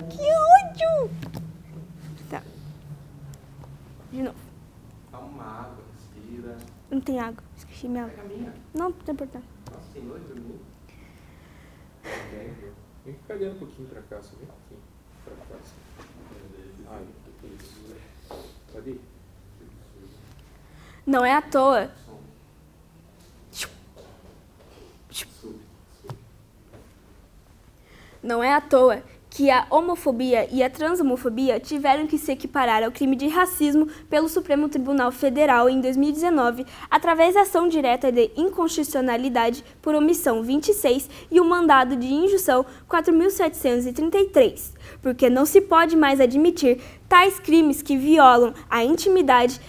Que ódio! Tá. De novo. Dá uma água, respira. Não tem água. Esqueci minha água. Pega a minha. Não tem importância. Nossa, tem nojo de mim. Vem cagando um pouquinho pra cá, só vem um pouquinho pra cá. Assim. Ai, isso. Pode ir? Não é à toa. Não é à toa que a homofobia e a transhomofobia tiveram que se equiparar ao crime de racismo pelo Supremo Tribunal Federal em 2019, através da ação direta de inconstitucionalidade por omissão 26 e o mandado de injunção 4.733, porque não se pode mais admitir tais crimes que violam a intimidade,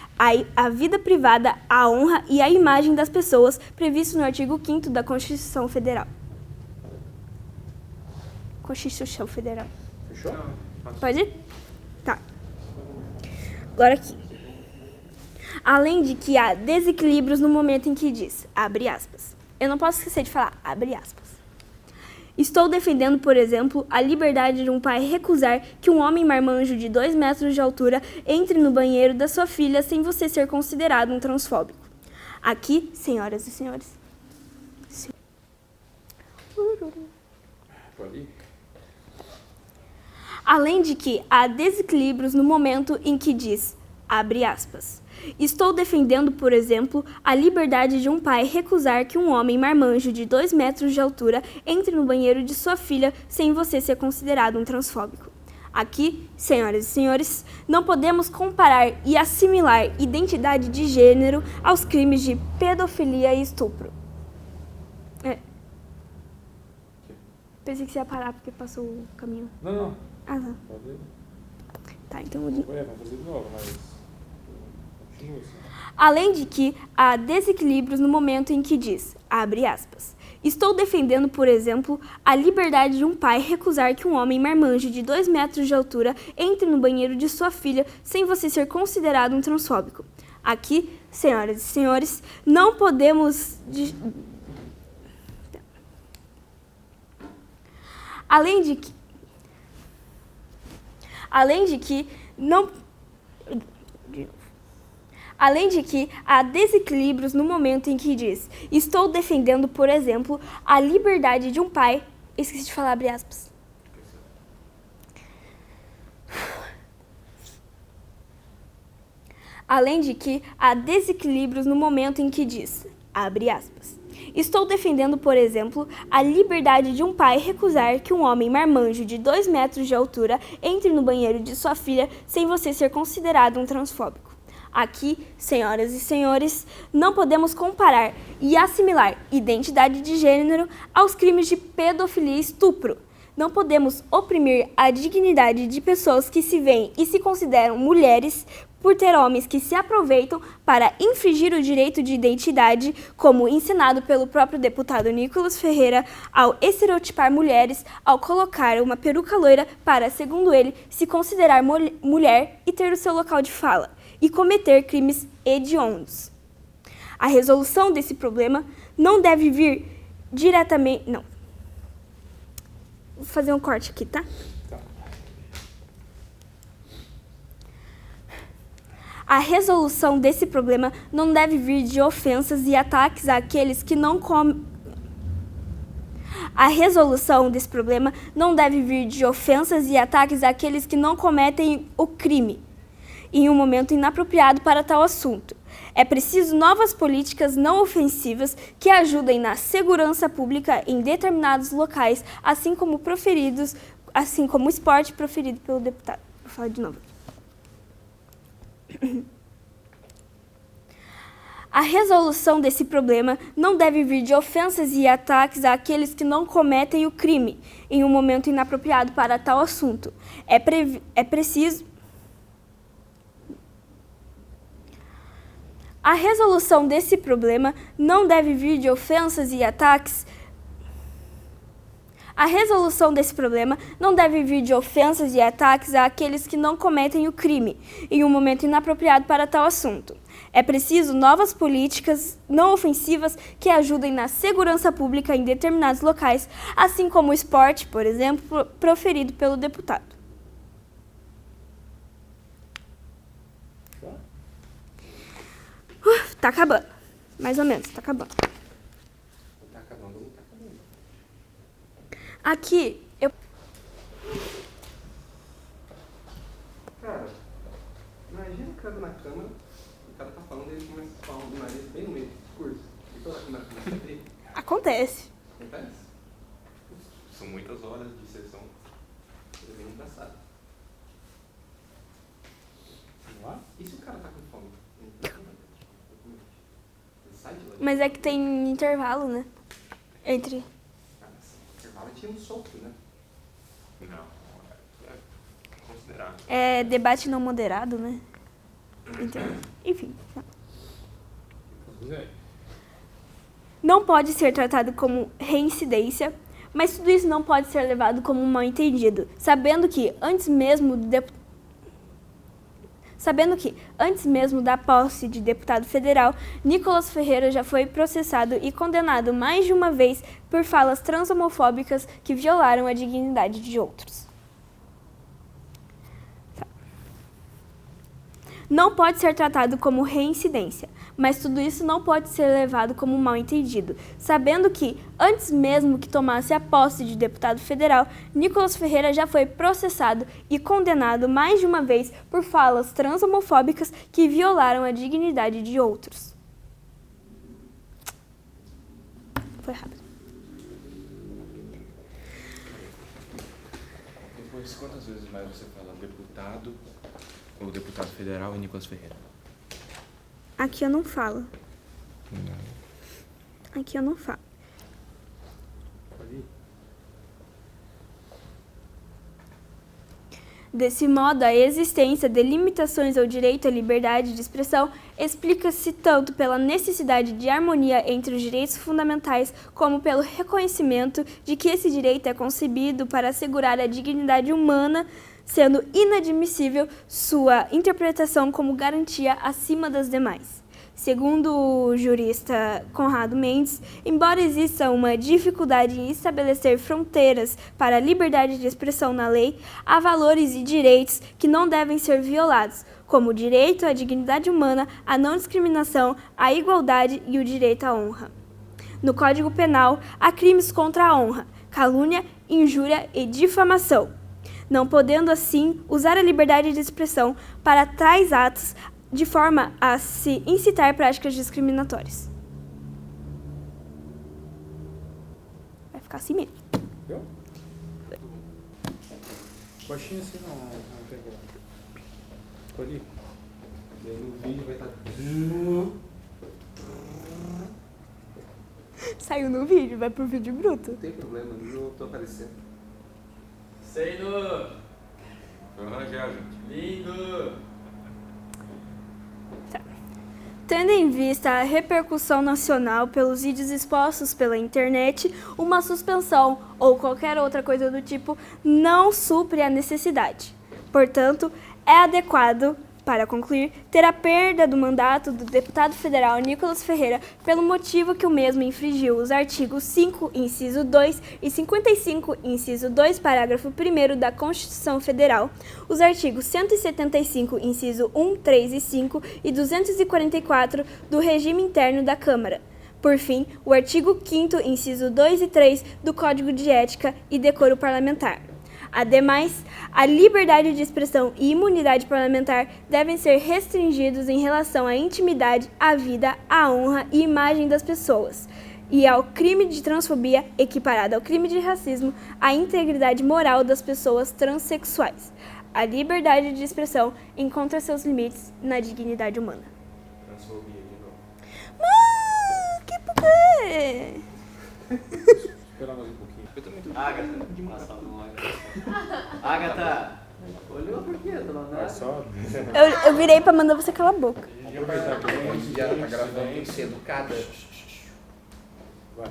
a vida privada, a honra e a imagem das pessoas, previsto no artigo 5º da Constituição Federal. Constituição Federal. Fechou? Pode ir? Tá. Agora aqui. Além de que há desequilíbrios no momento em que diz, abre aspas. Eu não posso esquecer de falar, abre aspas. Estou defendendo, por exemplo, a liberdade de um pai recusar que um homem marmanjo de 2 metros de altura entre no banheiro da sua filha sem você ser considerado um transfóbico. Aqui, senhoras e senhores. Pode ir? Além de que há desequilíbrios no momento em que diz, abre aspas. Estou defendendo, por exemplo, a liberdade de um pai recusar que um homem marmanjo de 2 metros de altura entre no banheiro de sua filha sem você ser considerado um transfóbico. Aqui, senhoras e senhores, não podemos comparar e assimilar identidade de gênero aos crimes de pedofilia e estupro. Pensei que você ia parar porque passou o caminho. Não. Ah, não. Pode ir. Tá, então... Vai fazer de novo, mas... Continua assim. Além de que há desequilíbrios no momento em que diz, abre aspas, estou defendendo, por exemplo, a liberdade de um pai recusar que um homem marmanjo de 2 metros de altura entre no banheiro de sua filha sem você ser considerado um transfóbico. Aqui, senhoras e senhores, não podemos... Além de que há desequilíbrios no momento em que diz, estou defendendo, por exemplo, a liberdade de um pai... Esqueci de falar, abre aspas. Além de que há desequilíbrios no momento em que diz, abre aspas. Estou defendendo, por exemplo, a liberdade de um pai recusar que um homem marmanjo de 2 metros de altura entre no banheiro de sua filha sem você ser considerado um transfóbico. Aqui, senhoras e senhores, não podemos comparar e assimilar identidade de gênero aos crimes de pedofilia e estupro. Não podemos oprimir a dignidade de pessoas que se veem e se consideram mulheres por ter homens que se aproveitam para infringir o direito de identidade, como ensinado pelo próprio deputado Nicolas Ferreira, ao estereotipar mulheres, ao colocar uma peruca loira para, segundo ele, se considerar mulher e ter o seu local de fala, e cometer crimes hediondos. A resolução desse problema não deve vir diretamente... Não. Vou fazer um corte aqui, tá? A resolução desse problema não deve vir de ofensas e ataques àqueles que não A resolução desse problema não deve vir de ofensas e ataques àqueles que não cometem o crime em um momento inapropriado para tal assunto. É preciso novas políticas não ofensivas que ajudem na segurança pública em determinados locais, assim como o esporte proferido pelo deputado. Vou falar de novo. A resolução desse problema não deve vir de ofensas e ataques àqueles que não cometem o crime em um momento inapropriado para tal assunto. É preciso... A resolução desse problema não deve vir de ofensas e ataques. A resolução desse problema não deve vir de ofensas e ataques àqueles que não cometem o crime em um momento inapropriado para tal assunto. É preciso novas políticas não ofensivas que ajudem na segurança pública em determinados locais, assim como o esporte, por exemplo, proferido pelo deputado. Tá acabando. Mais ou menos, tá acabando. Tá acabando, não tá acabando. Aqui, eu... Cara, imagina o cara na câmera, o cara tá falando e ele começa a falar do nariz bem no meio do discurso. E toda a câmera começa a abrir. Acontece. Acontece? São muitas horas de sessão. É bem engraçado. Vamos lá? E se o cara tá com fome? Ele sai de lá. Mas é que tem intervalo, né? Entre... Ah, mas intervalo tinha um solto, né? Não, é considerável. É debate não moderado, né? Enfim. Não pode ser tratado como reincidência, mas tudo isso não pode ser levado como um mal-entendido, sabendo que antes mesmo da posse de deputado federal, Nicolas Ferreira já foi processado e condenado mais de uma vez por falas transhomofóbicas que violaram a dignidade de outros. Não pode ser tratado como reincidência, mas tudo isso não pode ser levado como um mal-entendido, sabendo que, antes mesmo que tomasse a posse de deputado federal, Nicolas Ferreira já foi processado e condenado mais de uma vez por falas transhomofóbicas que violaram a dignidade de outros. Foi rápido. Depois, quantas vezes mais você fala deputado, ou deputado federal e Nicolas Ferreira? Aqui eu não falo. Aqui eu não falo. Desse modo, a existência de limitações ao direito à liberdade de expressão explica-se tanto pela necessidade de harmonia entre os direitos fundamentais, como pelo reconhecimento de que esse direito é concebido para assegurar a dignidade humana, sendo inadmissível sua interpretação como garantia acima das demais. Segundo o jurista Conrado Mendes, embora exista uma dificuldade em estabelecer fronteiras para a liberdade de expressão na lei, há valores e direitos que não devem ser violados, como o direito à dignidade humana, a não discriminação, a igualdade e o direito à honra. No Código Penal, há crimes contra a honra, calúnia, injúria e difamação, não podendo assim usar a liberdade de expressão para tais atos de forma a se incitar práticas discriminatórias. Vai ficar assim mesmo. Viu? Baixinho assim não tem problema. Escolhi. Daí no vídeo vai estar... Saiu no vídeo, vai pro vídeo bruto. Não tem problema, não tô aparecendo. Seido! Vou arranjar, gente. Lindo! Tendo em vista a repercussão nacional pelos vídeos expostos pela internet, uma suspensão ou qualquer outra coisa do tipo não supre a necessidade. Portanto, é adequado, para concluir, ter a perda do mandato do deputado federal Nicolas Ferreira pelo motivo que o mesmo infringiu os artigos 5, inciso 2 e 55, inciso 2, parágrafo 1º da Constituição Federal, os artigos 175, inciso 1, 3 e 5 e 244 do regime interno da Câmara. Por fim, o artigo 5º, inciso 2 e 3 do Código de Ética e Decoro Parlamentar. Ademais, a liberdade de expressão e imunidade parlamentar devem ser restringidos em relação à intimidade, à vida, à honra e imagem das pessoas, e ao crime de transfobia, equiparado ao crime de racismo, à integridade moral das pessoas transexuais. A liberdade de expressão encontra seus limites na dignidade humana. Transfobia de novo. É. Esperar mais um pouquinho. Eu também tô. Agatha. Nossa, não, Agatha. Olhou por quê, dona Vai Nara? só. Eu virei pra mandar você calar a boca. Vamos aproveitar que eu E ela tá gravando, tem que ser educada. Vai.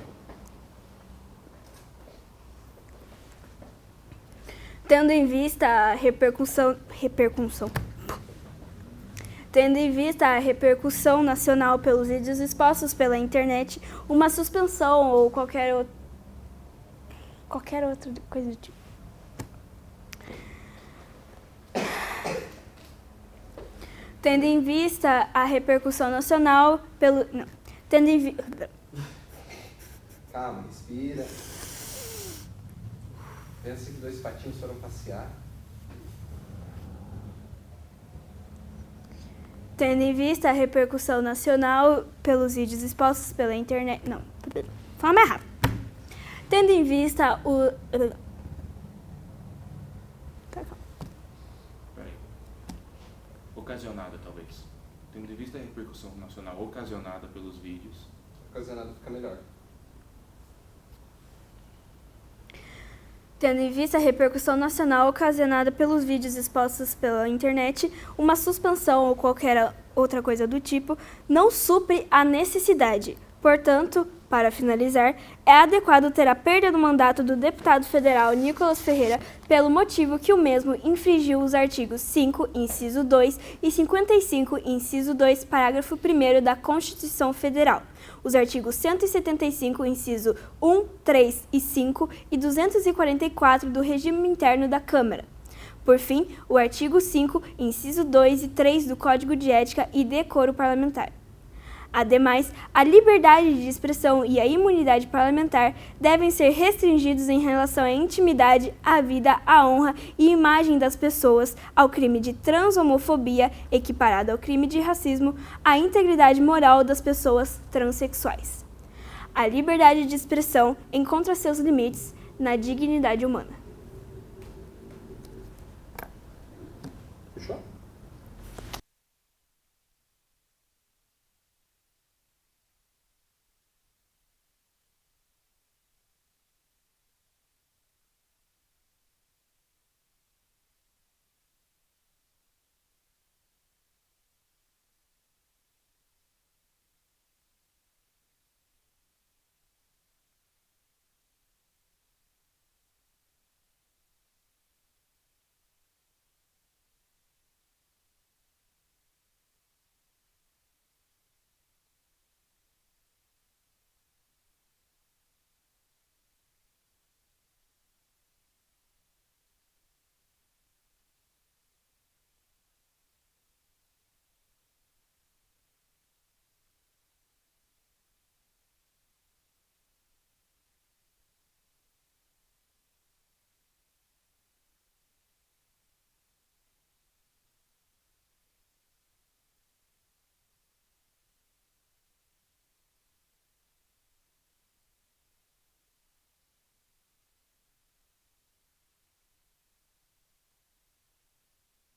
Tendo em vista a repercussão nacional pelos vídeos expostos pela internet, uma suspensão ou qualquer outra coisa do tipo. Tendo em vista a repercussão nacional pelo... Não. Tendo em vista... Calma, respira. Pensa que 2 patinhos foram passear. Tendo em vista a repercussão nacional pelos vídeos expostos pela internet... Não, fala mais rápido. Tendo em vista o... Peraí. Ocasionada, talvez. Tendo em vista a repercussão nacional ocasionada pelos vídeos. Ocasionado fica melhor. Tendo em vista a repercussão nacional ocasionada pelos vídeos expostos pela internet, uma suspensão ou qualquer outra coisa do tipo não supre a necessidade. Portanto, para finalizar, é adequado ter a perda do mandato do deputado federal Nicolas Ferreira pelo motivo que o mesmo infringiu os artigos 5, inciso 2 e 55, inciso 2, parágrafo 1º da Constituição Federal, os artigos 175, inciso 1, 3 e 5 e 244 do Regime Interno da Câmara. Por fim, o artigo 5, inciso 2 e 3 do Código de Ética e Decoro Parlamentar. Ademais, a liberdade de expressão e a imunidade parlamentar devem ser restringidos em relação à intimidade, à vida, à honra e imagem das pessoas, ao crime de transhomofobia, equiparado ao crime de racismo, à integridade moral das pessoas transexuais. A liberdade de expressão encontra seus limites na dignidade humana. Fechou?